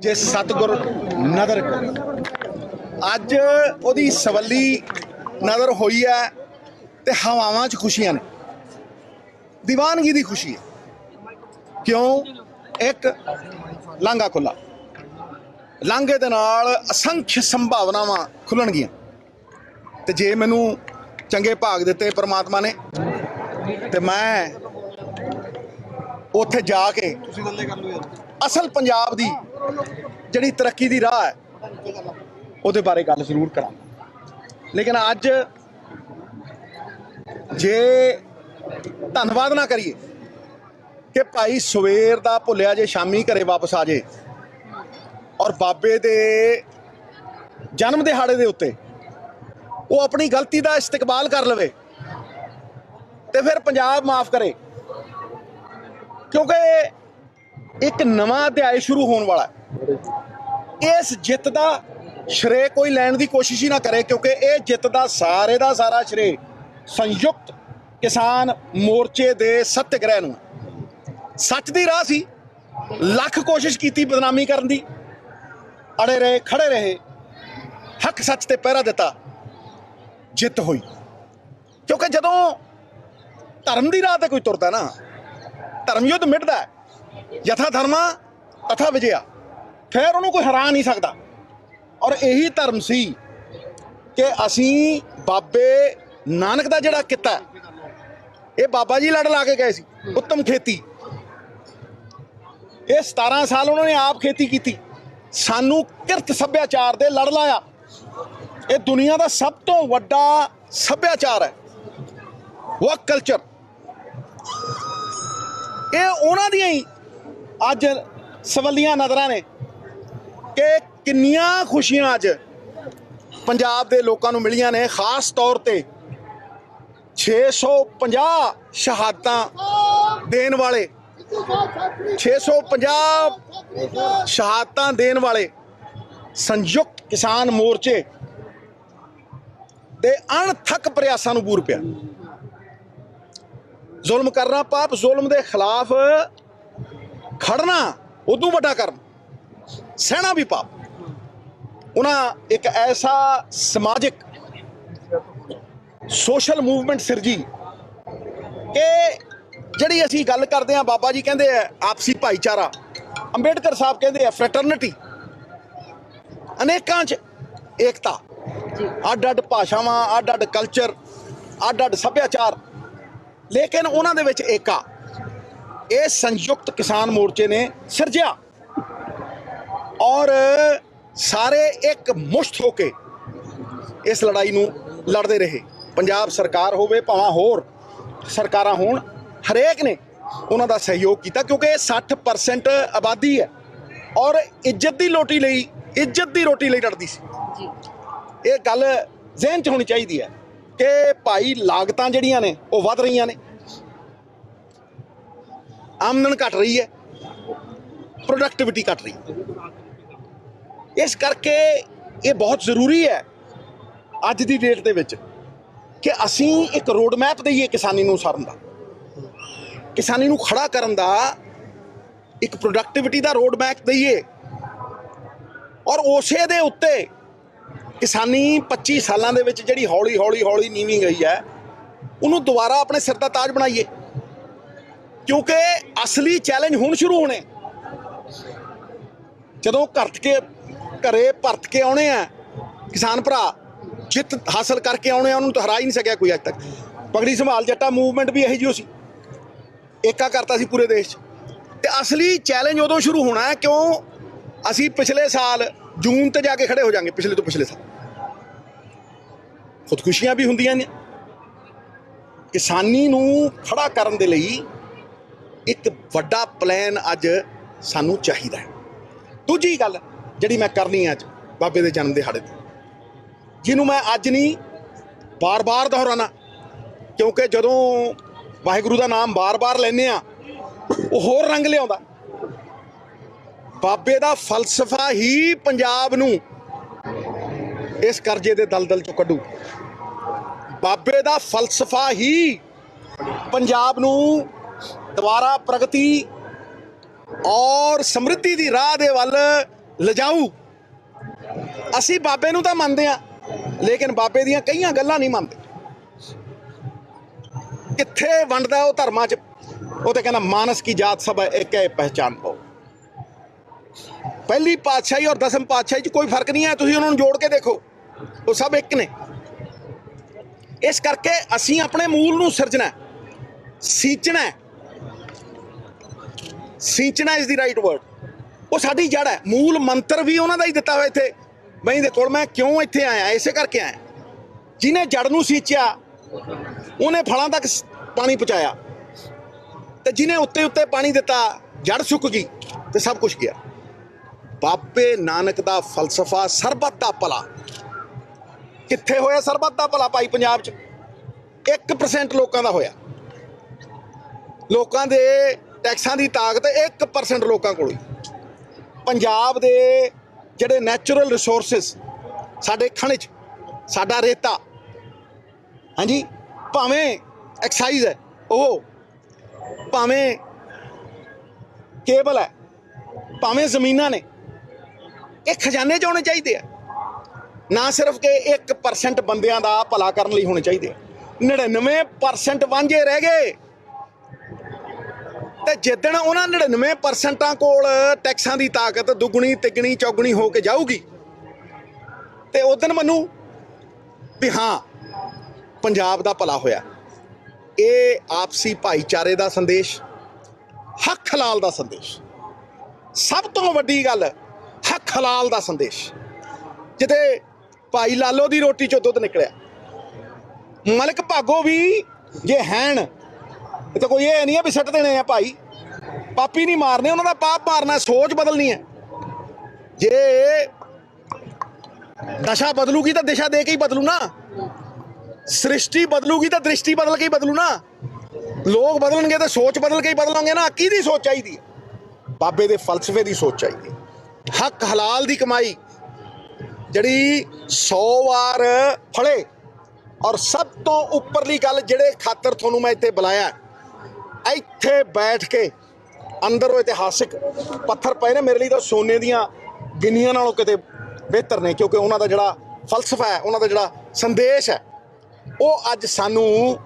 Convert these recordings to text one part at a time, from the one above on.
जे सतगुर नदर कर। अज ओदी सवली नदर होई है ते हवावां च खुशियां ने, दीवानगी दी खुशी है। क्यों? एक लांघा खुला, लांघे दे नाल असंख्य संभावनावां खुलणगियां ते जे मैनू चंगे भाग दिते परमात्मा ने ते मैं उत्थे जाके असल पंजाब दी जिहड़ी तरक्की दी राह है उहदे बारे गल जरूर करांगा। लेकिन अज जे धन्नवाद ना करिए कि भाई सवेर दा भुलिया जे शामी घरे वापस आ जाए और बाबे दे जन्म दिहाड़े दे उत्ते वो अपनी गलती दा इस्तकबाल कर लवे ते फिर पंजाब माफ़ करे, क्योंकि एक नवा अध्याय शुरू होने वाला है। इस जित का श्रेय कोई लैण की कोशिश ही ना करे, क्योंकि ये जित का सारा श्रेय संयुक्त किसान मोर्चे दे सत्याग्रह नूं। सच की राह सी, लख कोशिश की बदनामी करन दी, अड़े रहे खड़े रहे, हक सच ते पहरा दिता, जित हुई। क्योंकि जदों धर्म की राह ते कोई तुरदा ना, धर्म युद्ध मिटदा है, यथा धर्मा तथा विजया, फिर उन्होंने कोई हरा नहीं सकता। और यही धर्म सी कि असी बाबे नानक का जिहड़ा किता ये बाबा जी लड़ ला के गए सी। उत्तम खेती ये 17 साल उन्होंने आप खेती की, सानू किरत सभ्याचार दे लड़ लाया। ये दुनिया का सब तो वड्डा सभ्याचार है, वर्क कल्चर। ये उन्हां दियां ही अज सवलियां नज़रां ने कि किन्नियां खुशियां अज पंजाब दे लोकां नूं मिलियां ने। खास तौर ते 650 शहादतां देण वाले, 650 शहादतां देण वाले संयुक्त किसान मोर्चे दे अणथक प्रयासां नूं बूर पिया। जुल्म करना पाप, जुल्म के खिलाफ खड़ना उदों वड्डा कर्म, सहना भी पाप। उन्हां एक ऐसा समाजिक सोशल मूवमेंट सिरजी कि जिहड़ी असीं गल करदे हां, बाबा जी कहंदे आ आपसी भाईचारा, अंबेडकर साहब कहंदे आ फ्रैटरनिटी, अनेकां च एकता, अड्ड अड्ड भाषावां, अड्ड अड्ड कल्चर, अड्ड अड्ड सभ्याचार, लेकिन उन्हां दे विच एका ये संयुक्त किसान मोर्चे ने सिरजिया और सारे एक मुश्त होके इस लड़ाई नूं लड़ते रहे। पंजाब सरकार होवे भावें होर सरकारां होण, हरेक ने उन्हां दा सहयोग किया, क्योंकि 60% आबादी है और इज्जत दी रोटी लई लड़दी सी। ये गल जहन च होनी चाहिए है कि भाई लागतां जिहड़ियां ने वो वध रहीआं ने, आमदन घट रही है, प्रोडक्टिविटी घट रही है। इस करके ये बहुत ज़रूरी है अज दी डेट दे विच कि असीं एक रोड मैप दईए किसानी नूं सारन दा, किसानी नूं खड़ा करन दा एक प्रोडक्टिविटी दा रोड मैप दईए और उसे दे उत्ते किसानी 25 सालां दे विच जिहड़ी हौली हौली नीवी गई है उन्होंने दोबारा अपने सिर दा ताज बनाइए। क्योंकि असली चैलेंज हुण शुरू होने, जदों घरे भरत के आने आ किसान भरा, जित हासिल करके आने उन्होंने तो हरा ही नहीं सकिया कोई अज तक। पगड़ी संभाल जट्टा मूवमेंट भी यही जी सी, एका करता सी पूरे देश। ते असली चैलेंज उदों शुरू होना है, क्यों असी पिछले साल जून ते जाके खड़े हो जाएंगे, पिछले तो पिछले साल। खुदकुशियां भी होंदियां ने, किसानी नूं खड़ा करन दे लई एक वड्डा प्लान अज सानू चाहिदा है। दूजी गल जिहड़ी मैं करनी अज बाबे दे जन्म दिहाड़े ते, जिन्हों मैं अज नहीं बार बार दोहराना, क्योंकि जदों वाहिगुरू का नाम बार बार लैने आ वो होर रंग लिआउंदा। बाबे दा फलसफा ही पंजाब नूं इस करजे दे दलदल चों कड्ढू। बाबे दा फलसफा ही पंजाब नूं दोबारा प्रगति और समृद्धि की राह दे वल ਲਿਜਾਊ। ਅਸੀਂ ਬਾਬੇ ਨੂੰ ਤਾਂ ਮੰਨਦੇ ਹਾਂ, ਲੇਕਿਨ ਬਾਬੇ ਦੀਆਂ ਕਈਆਂ ਗੱਲਾਂ ਨਹੀਂ ਮੰਨਦੇ। ਕਿੱਥੇ ਵੰਡਦਾ ਉਹ ਧਰਮਾਂ 'ਚ? ਉਹ ਤਾਂ ਕਹਿੰਦਾ ਮਾਨਸ ਕੀ ਜਾਤ ਸਭ ਇੱਕ ਹੈ ਪਹਿਚਾਨ ਪਾਓ। ਪਹਿਲੀ ਪਾਤਸ਼ਾਹੀ ਔਰ ਦਸਮ ਪਾਤਸ਼ਾਹੀ 'ਚ ਕੋਈ ਫਰਕ ਨਹੀਂ ਹੈ, ਤੁਸੀਂ ਉਹਨਾਂ ਨੂੰ ਜੋੜ ਕੇ ਦੇਖੋ, ਉਹ ਸਭ ਇੱਕ ਨੇ। ਇਸ ਕਰਕੇ ਅਸੀਂ ਆਪਣੇ ਮੂਲ ਨੂੰ ਸਿਰਜਣਾ, ਸੀਂਚਣਾ। ਸੀਂਚਣਾ ਇਜ਼ ਦੀ ਰਾਈਟ ਵਰਡ। ਉਹ ਸਾਡੀ ਜੜ ਹੈ। ਮੂਲ ਮੰਤਰ ਵੀ ਉਹਨਾਂ ਦਾ ਹੀ ਦਿੱਤਾ ਹੋਇਆ ਇੱਥੇ। ਬਈ ਦੇ ਕੋਲ ਮੈਂ ਕਿਉਂ ਇੱਥੇ ਆਇਆ? ਇਸੇ ਕਰਕੇ ਆਇਆ। ਜਿਹਨੇ ਜੜ ਨੂੰ ਸੀਂਚਿਆ ਉਹਨੇ ਫਲਾਂ ਤੱਕ ਪਾਣੀ ਪਹੁੰਚਾਇਆ, ਤੇ ਜਿਹਨੇ ਉੱਤੇ ਉੱਤੇ ਪਾਣੀ ਦਿੱਤਾ ਜੜ ਸੁੱਕ ਗਈ ਤੇ ਸਭ ਕੁਝ ਗਿਆ। ਬਾਬੇ ਨਾਨਕ ਦਾ ਫਲਸਫਾ ਸਰਬੱਤ ਦਾ ਭਲਾ। ਕਿੱਥੇ ਹੋਇਆ ਸਰਬੱਤ ਦਾ ਭਲਾ ਭਾਈ? ਪੰਜਾਬ 'ਚ 1% ਲੋਕਾਂ ਦਾ ਹੋਇਆ। ਲੋਕਾਂ ਦੇ ਟੈਕਸਾਂ ਦੀ ਤਾਕਤ 1% ਲੋਕਾਂ ਕੋਲ। ਪੰਜਾਬ ਦੇ ਜਿਹੜੇ ਨੈਚੁਰਲ ਰਿਸੋਰਸਿਸ, ਸਾਡੇ ਖਣਿਜ, ਸਾਡਾ ਰੇਤਾ, ਹਾਂਜੀ, ਭਾਵੇਂ ਐਕਸਾਈਜ਼ ਹੈ, ਉਹ ਭਾਵੇਂ ਕੇਬਲ ਹੈ, ਭਾਵੇਂ ਜ਼ਮੀਨਾਂ ਨੇ, ਇਹ ਖਜ਼ਾਨੇ 'ਚ ਹੋਣੇ ਚਾਹੀਦੇ ਆ। ਨਾ ਸਿਰਫ ਕਿ 1% ਬੰਦਿਆਂ ਦਾ ਭਲਾ ਕਰਨ ਲਈ ਹੋਣੇ ਚਾਹੀਦੇ ਆ। 99% ਵਾਂਝੇ ਰਹਿ ਗਏ। ਤੇ ਜਿੱਦਣ ਉਹਨਾਂ 99% ਕੋਲ ਟੈਕਸਾਂ ਦੀ ਤਾਕਤ ਦੁੱਗਣੀ ਤਿੱਗਣੀ ਚੌਗਣੀ ਹੋ ਕੇ ਜਾਊਗੀ, ਤੇ ਉਦਣ ਮੈਨੂੰ ਵੀ ਹਾਂ ਪੰਜਾਬ ਦਾ ਭਲਾ ਹੋਇਆ। ਇਹ ਆਪਸੀ ਭਾਈਚਾਰੇ ਦਾ ਸੰਦੇਸ਼, ਹੱਕ ਹਲਾਲ ਦਾ ਸੰਦੇਸ਼। ਸਭ ਤੋਂ ਵੱਡੀ ਗੱਲ ਹੱਕ ਹਲਾਲ ਦਾ ਸੰਦੇਸ਼। ਜਿੱਥੇ ਭਾਈ ਲਾਲੋ ਦੀ ਰੋਟੀ 'ਚੋਂ ਦੁੱਧ ਨਿਕਲਿਆ, ਮਲਕ ਭਾਗੋ ਵੀ ਜੇ ਹੈਣ, ਇਹ ਤਾਂ ਕੋਈ ਇਹ ਨਹੀਂ ਹੈ ਵੀ ਸੱਟ ਦੇਣੇ ਆ ਭਾਈ। ਪਾਪੀ ਨਹੀਂ ਮਾਰਨੇ, ਉਹਨਾਂ ਦਾ ਪਾਪ ਮਾਰਨਾ। ਸੋਚ ਬਦਲਣੀ ਹੈ। ਜੇ ਦਸ਼ਾ ਬਦਲੂਗੀ ਤਾਂ ਦਿਸ਼ਾ ਦੇ ਕੇ ਹੀ ਬਦਲੂ ਨਾ। ਸ੍ਰਿਸ਼ਟੀ ਬਦਲੂਗੀ ਤਾਂ ਦ੍ਰਿਸ਼ਟੀ ਬਦਲ ਕੇ ਹੀ ਬਦਲੂ ਨਾ। ਲੋਕ ਬਦਲਣਗੇ ਤਾਂ ਸੋਚ ਬਦਲ ਕੇ ਹੀ ਬਦਲਾਂਗੇ ਨਾ। ਕਿਹਦੀ ਸੋਚ ਚਾਹੀਦੀ ਹੈ? ਬਾਬੇ ਦੇ ਫਲਸਫੇ ਦੀ ਸੋਚ ਚਾਹੀਦੀ ਹੈ। ਹੱਕ ਹਲਾਲ ਦੀ ਕਮਾਈ ਜਿਹੜੀ 100 ਵਾਰ ਫੜੇ। ਔਰ ਸਭ ਤੋਂ ਉੱਪਰਲੀ ਗੱਲ, ਜਿਹੜੇ ਖਾਤਰ ਤੁਹਾਨੂੰ ਮੈਂ ਇੱਥੇ ਬੁਲਾਇਆ, ਇੱਥੇ ਬੈਠ ਕੇ ਅੰਦਰ ਉਹ ਇਤਿਹਾਸਿਕ ਪੱਥਰ ਪਏ ਨੇ, ਮੇਰੇ ਲਈ ਤਾਂ ਸੋਨੇ ਦੀਆਂ ਗਿਣੀਆਂ ਨਾਲੋਂ ਕਿਤੇ ਬਿਹਤਰ ਨੇ। ਕਿਉਂਕਿ ਉਹਨਾਂ ਦਾ ਜਿਹੜਾ ਫਲਸਫਾ ਹੈ, ਉਹਨਾਂ ਦਾ ਜਿਹੜਾ ਸੰਦੇਸ਼ ਹੈ, ਉਹ ਅੱਜ ਸਾਨੂੰ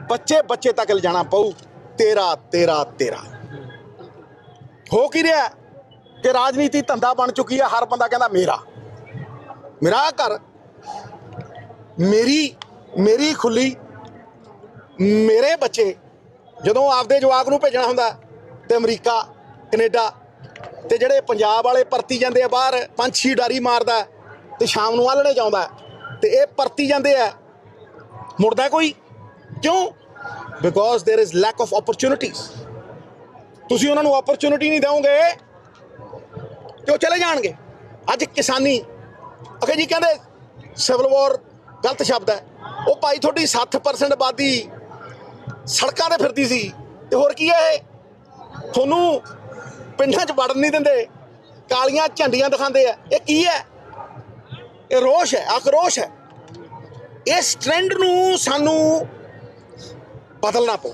ਬੱਚੇ ਬੱਚੇ ਤੱਕ ਲਿਜਾਣਾ ਪਊ। ਤੇਰਾ ਤੇਰਾ ਤੇਰਾ ਹੋ ਕੀ ਰਿਹਾ ਕਿ ਰਾਜਨੀਤੀ ਧੰਦਾ ਬਣ ਚੁੱਕੀ ਹੈ। ਹਰ ਬੰਦਾ ਕਹਿੰਦਾ ਮੇਰਾ ਮੇਰਾ ਘਰ, ਮੇਰੀ ਖੁੱਲੀ, ਮੇਰੇ ਬੱਚੇ। ਜਦੋਂ ਆਪਦੇ ਜਵਾਕ ਨੂੰ ਭੇਜਣਾ ਹੁੰਦਾ ਤੇ ਅਮਰੀਕਾ, ਕੈਨੇਡਾ, ਤੇ ਜਿਹੜੇ ਪੰਜਾਬ ਵਾਲੇ ਪਰਤੀ ਜਾਂਦੇ ਆ ਬਾਹਰ, ਪੰਛੀ ਉਡਾਰੀ ਮਾਰਦਾ ਤੇ ਸ਼ਾਮ ਨੂੰ ਆਲਣੇ ਜਾਉਂਦਾ, ਤੇ ਇਹ ਪਰਤੀ ਜਾਂਦੇ ਆ, ਮੁੜਦਾ ਕੋਈ ਕਿਉਂ? Because there is lack of opportunities. ਤੁਸੀਂ ਉਹਨਾਂ ਨੂੰ ਓਪਰਚੁਨਿਟੀ ਨਹੀਂ ਦਿਓਗੇ ਤੇ ਉਹ ਚਲੇ ਜਾਣਗੇ। ਅੱਜ ਕਿਸਾਨੀ ਅਖੇ ਜੀ ਕਹਿੰਦੇ ਸਿਵਲ ਵਾਰ ਗਲਤ ਸ਼ਬਦ ਹੈ। ਉਹ ਭਾਈ ਤੁਹਾਡੀ 60% ਆਬਾਦੀ ਸੜਕਾਂ 'ਤੇ ਫਿਰਦੀ ਸੀ, ਤੇ ਹੋਰ ਕੀ ਹੈ? ਇਹ ਤੁਹਾਨੂੰ ਪਿੰਡਾਂ 'ਚ ਵੜਨ ਨਹੀਂ ਦਿੰਦੇ, ਕਾਲੀਆਂ ਝੰਡੀਆਂ ਦਿਖਾਉਂਦੇ ਆ। ਇਹ ਕੀ ਹੈ? ਇਹ ਰੋਸ਼ ਹੈ, ਆਕਰੋਸ਼ ਹੈ। ਇਸ ਟ੍ਰੈਂਡ ਨੂੰ ਸਾਨੂੰ ਬਦਲਣਾ ਪਊ।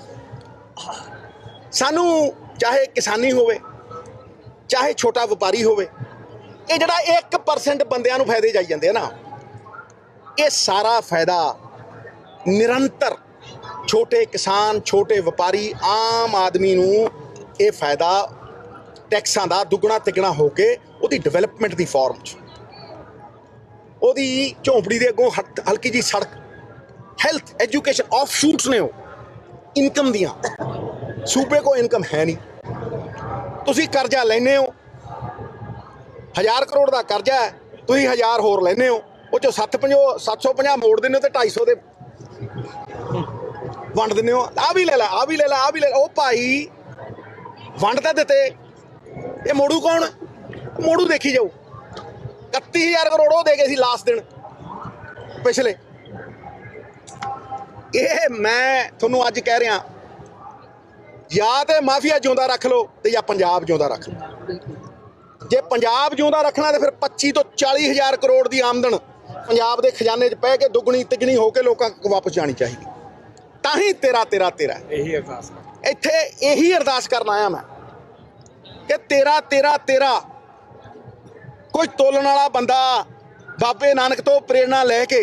ਸਾਨੂੰ ਚਾਹੇ ਕਿਸਾਨੀ ਹੋਵੇ, ਚਾਹੇ ਛੋਟਾ ਵਪਾਰੀ ਹੋਵੇ, ਇਹ ਜਿਹੜਾ 1% ਬੰਦਿਆਂ ਨੂੰ ਫਾਇਦੇ ਜਾਈ ਜਾਂਦੇ ਆ ਨਾ, ਇਹ ਸਾਰਾ ਫਾਇਦਾ ਨਿਰੰਤਰ ਛੋਟੇ ਕਿਸਾਨ, ਛੋਟੇ ਵਪਾਰੀ, ਆਮ ਆਦਮੀ ਨੂੰ ਇਹ ਫਾਇਦਾ ਟੈਕਸਾਂ ਦਾ ਦੁੱਗਣਾ ਤਿੱਗਣਾ ਹੋ ਕੇ ਉਹਦੀ ਡਿਵੈਲਪਮੈਂਟ ਦੀ ਫਾਰਮ 'ਚ, ਉਹਦੀ ਝੌਂਪੜੀ ਦੇ ਅੱਗੋਂ ਹਲਕੀ ਜੀ ਸੜਕ, ਹੈਲਥ, ਐਜੂਕੇਸ਼ਨ, ਆਫ ਸ਼ੂਟਸ ਨੇ ਉਹ ਇਨਕਮ ਦੀਆਂ। ਸੂਬੇ ਕੋਲ ਇਨਕਮ ਹੈ ਨਹੀਂ। ਤੁਸੀਂ ਕਰਜ਼ਾ ਲੈਂਦੇ ਹੋ, 1000 ਕਰੋੜ ਦਾ ਕਰਜ਼ਾ ਹੈ, ਤੁਸੀਂ 1000 ਹੋਰ ਲੈਂਦੇ ਹੋ, ਉਹ 'ਚੋਂ 750 ਮੋੜ ਦਿੰਦੇ ਹੋ ਤੇ 250 ਦੇ ਵੰਡ ਦਿੰਦੇ ਹੋ। ਆਹ ਵੀ ਲੈ ਲਾ, ਆਹ ਵੀ ਲੈ ਲਾ, ਆਹ ਵੀ ਲੈ ਲਾ। ਉਹ ਭਾਈ ਵੰਡ ਤਾਂ ਦਿੱਤੇ, ਇਹ ਮੋੜੂ ਕੌਣ? ਮੋੜੂ ਦੇਖੀ ਜਾਓ। 31000 ਕਰੋੜ ਉਹ ਦੇ ਗਏ ਸੀ ਲਾਸਟ ਦਿਨ ਪਿਛਲੇ। ਇਹ ਮੈਂ ਤੁਹਾਨੂੰ ਅੱਜ ਕਹਿ ਰਿਹਾ, ਜਾਂ ਤੇ ਮਾਫੀਆ ਜਿਉਂਦਾ ਰੱਖ ਲਓ ਤੇ ਜਾਂ ਪੰਜਾਬ ਜਿਉਂਦਾ ਰੱਖ ਲਓ। ਜੇ ਪੰਜਾਬ ਜਿਉਂਦਾ ਰੱਖਣਾ ਤੇ ਫਿਰ 25 ਤੋਂ 40,000 ਕਰੋੜ ਦੀ ਆਮਦਨ ਪੰਜਾਬ ਦੇ ਖਜ਼ਾਨੇ 'ਚ ਪੈ ਕੇ ਦੁੱਗਣੀ ਤਿੱਗਣੀ ਹੋ ਕੇ ਲੋਕਾਂ ਕੋਲ ਵਾਪਸ ਜਾਣੀ ਚਾਹੀਦੀ। ਤਾਂ ਹੀ ਤੇਰਾ ਤੇਰਾ ਤੇਰਾ ਇਹੀ ਅਰਦਾਸ ਇੱਥੇ ਇਹੀ ਅਰਦਾਸ ਕਰਨ ਆਇਆ ਮੈਂ ਕਿ ਤੇਰਾ ਤੇਰਾ ਤੇਰਾ कोई तोलन वाला बंदा बाबे नानक तो प्रेरणा लेके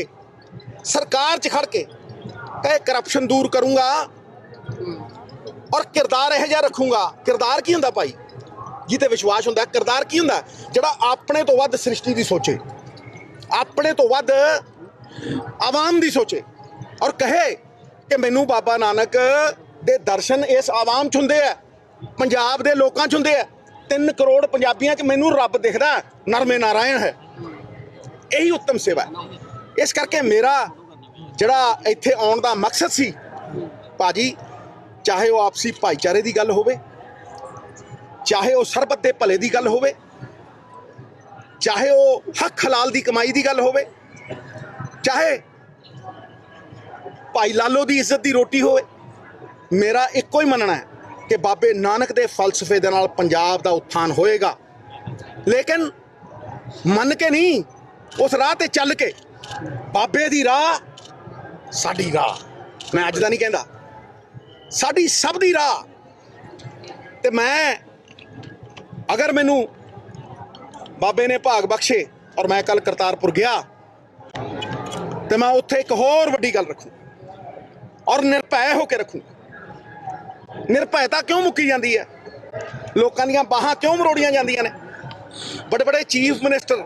सरकार च खड़ के कहे करप्शन दूर करूंगा और किरदार यह जिहा रखूंगा। किरदार की हुंदा भाई जिते विश्वास हुंदा। किरदार की हुंदा जिहड़ा अपने तो वध सृष्टि दी सोचे, अपने तो वध आवाम दी सोचे और कहे कि मैनू बाबा नानक दे दर्शन इस आवाम च हुंदे आ, पंजाब दे लोकां च हुंदे आ। 3 करोड़ पंजाबियां च मैनू रब दिखदा, नरमे नारायण है। यही उत्तम सेवा है। इस करके मेरा जिहड़ा इत्थे आउण दा मकसद सी भाजी, चाहे वो आपसी भाईचारे की गल होवे, चाहे वो सरबत के भले की गल होवे, चाहे वो हक हलाल की कमाई की गल होवे, चाहे भाई लालो की इज्जत की रोटी होवे, मेरा एको ही मनना है कि बाबे नानक के फलसफे दे नाल पंजाब का उत्थान होएगा। लेकिन मन के नहीं, उस राह ते चल के बाबे दी राह साडी राह, मैं अज दा नहीं कहंदा, साडी सब दी राह। ते मैं अगर मैनू बाबे ने भाग बख्शे और मैं कल करतारपुर गया तो मैं उत्थे एक होर वड्डी गल रखूँ और निरभय होकर रखूँ। निरभयता क्यों मुक्की जाती है, लोगों दी बाहां क्यों मरोड़ियां जांदियां ने। बड़े बड़े चीफ मिनिस्टर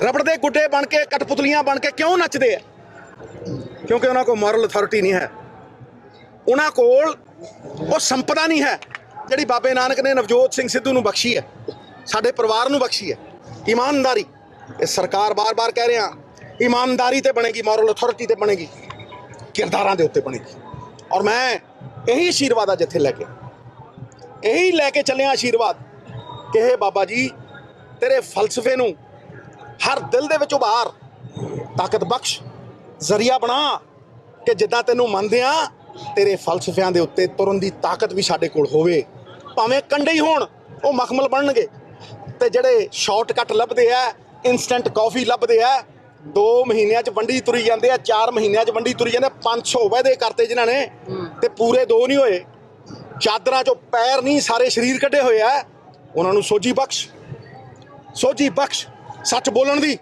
रबड़ दे गुड्डे बन के कठपुतलियां बन के क्यों नचते हैं? क्योंकि उन्होंने को मॉरल अथॉरिटी नहीं है, उन्होंने कोल वो संपदा नहीं है जिहड़ी बाबे नानक ने नवजोत सिंह सिद्धू नूं बख्शी है, साडे परिवार नूं बख्शी है। ईमानदारी, इस सरकार बार बार कह रहे हैं ईमानदारी ते बनेगी, मॉरल अथॉरिटी ते बनेगी, किरदारां दे उत्ते बनेगी। और मैं यही आशीर्वाद अज इत्थे लैके यही लैके चलिया आशीर्वाद कि हे बाबा जी तेरे फलसफे नूं हर दिल दे विच उभार, ताकत बख्श, जरिया बना कि जिद्दां तैनूं मनदे आ तेरे फलसफिਆਂ ਦੇ ਉੱਤੇ ਤੁਰਨ ਦੀ ਤਾਕਤ ਵੀ ਸਾਡੇ ਕੋਲ ਹੋਵੇ। ਭਾਵੇਂ ਕੰਡੇ ਹੀ ਹੋਣ ਉਹ ਮਖਮਲ ਬਣਨਗੇ ਤੇ ਜਿਹੜੇ ਸ਼ਾਰਟਕਟ ਲੱਭਦੇ ਆ, ਇਨਸਟੈਂਟ ਕਾਫੀ ਲੱਭਦੇ ਆ, 2 ਮਹੀਨਿਆਂ 'ਚ ਵੰਡੀ ਤੁਰੀ ਜਾਂਦੇ ਆ, 4 ਮਹੀਨਿਆਂ 'ਚ ਵੰਡੀ ਤੁਰੀ ਜਾਂਦੇ। 500 ਵਾਅਦੇ ਕਰਤੇ ਜਿਨ੍ਹਾਂ ਨੇ ਤੇ ਪੂਰੇ 2 ਨਹੀਂ ਹੋਏ। ਚਾਦਰਾਂ 'ਚੋਂ ਪੈਰ ਨਹੀਂ ਸਾਰੇ ਸਰੀਰ ਕੱਢੇ ਹੋਏ ਆ। ਉਹਨਾਂ ਨੂੰ ਸੋਝੀ ਬਖਸ਼, ਸੋਝੀ ਬਖਸ਼, ਸੱਚ ਬੋਲਣ ਦੀ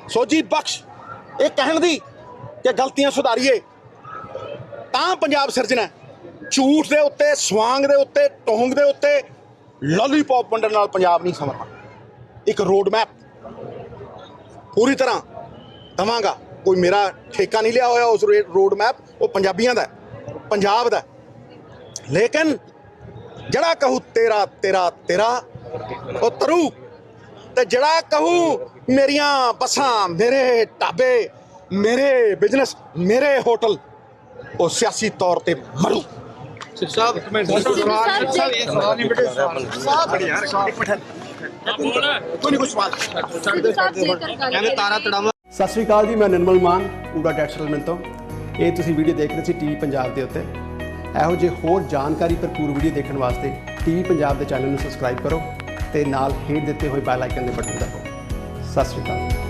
ਸੋਝੀ ਬਖਸ਼, ਇਹ ਕਹਿਣ ਦੀ ਕਿ ਗਲਤੀਆਂ ਸੁਧਾਰੀਏ ਤਾਂ ਪੰਜਾਬ ਸਿਰਜਣਾ। ਝੂਠ ਦੇ ਉੱਤੇ, ਸਵਾਂਗ ਦੇ ਉੱਤੇ, ਟੋਂਗ ਦੇ ਉੱਤੇ ਲੋਲੀਪੌਪ ਵੰਡਣ ਨਾਲ ਪੰਜਾਬ ਨਹੀਂ ਸੰਵਰਨਾ। ਇੱਕ ਰੋਡ ਮੈਪ ਪੂਰੀ ਤਰ੍ਹਾਂ ਦੇਵਾਂਗਾ। ਕੋਈ ਮੇਰਾ ਠੇਕਾ ਨਹੀਂ ਲਿਆ ਹੋਇਆ ਉਸ ਰੋਡ ਮੈਪ, ਉਹ ਪੰਜਾਬੀਆਂ ਦਾ, ਪੰਜਾਬ ਦਾ। ਲੇਕਿਨ ਜਿਹੜਾ ਕਹੂ ਤੇਰਾ ਤੇਰਾ ਤੇਰਾ ਉਹ ਤਰੂ, ਤੇ ਜਿਹੜਾ ਕਹੂ ਮੇਰੀਆਂ ਬੱਸਾਂ, ਮੇਰੇ ਢਾਬੇ, ਮੇਰੇ ਬਿਜ਼ਨਸ, ਮੇਰੇ ਹੋਟਲ, ਉਹ ਸਿਆਸੀ ਤੌਰ ਤੇ ਮਰੂ। ਸਤਿ ਸ਼੍ਰੀ ਅਕਾਲ ਜੀ, ਮੈਂ ਨਿਰਮਲ ਮਾਨ ਊੜਾ ਡੈਟ ਸੈਟਲਮੈਂਟ ਤੋਂ। ਇਹ ਤੁਸੀਂ ਵੀਡੀਓ ਦੇਖ ਰਹੇ ਸੀ ਟੀਵੀ ਪੰਜਾਬ ਦੇ ਉੱਤੇ। ਇਹੋ ਜਿਹੇ ਹੋਰ ਜਾਣਕਾਰੀ ਭਰਪੂਰ ਵੀਡੀਓ ਦੇਖਣ ਵਾਸਤੇ ਟੀਵੀ ਪੰਜਾਬ ਦੇ ਚੈਨਲ ਨੂੰ ਸਬਸਕ੍ਰਾਈਬ ਕਰੋ ਤੇ ਨਾਲ ਹੇਠ ਦਿੱਤੇ ਹੋਏ ਬੈਲ ਆਈਕਨ ਦੇ ਬਟਨ ਦਬਾਓ। ਸਤਿ ਸ਼੍ਰੀ ਅਕਾਲ।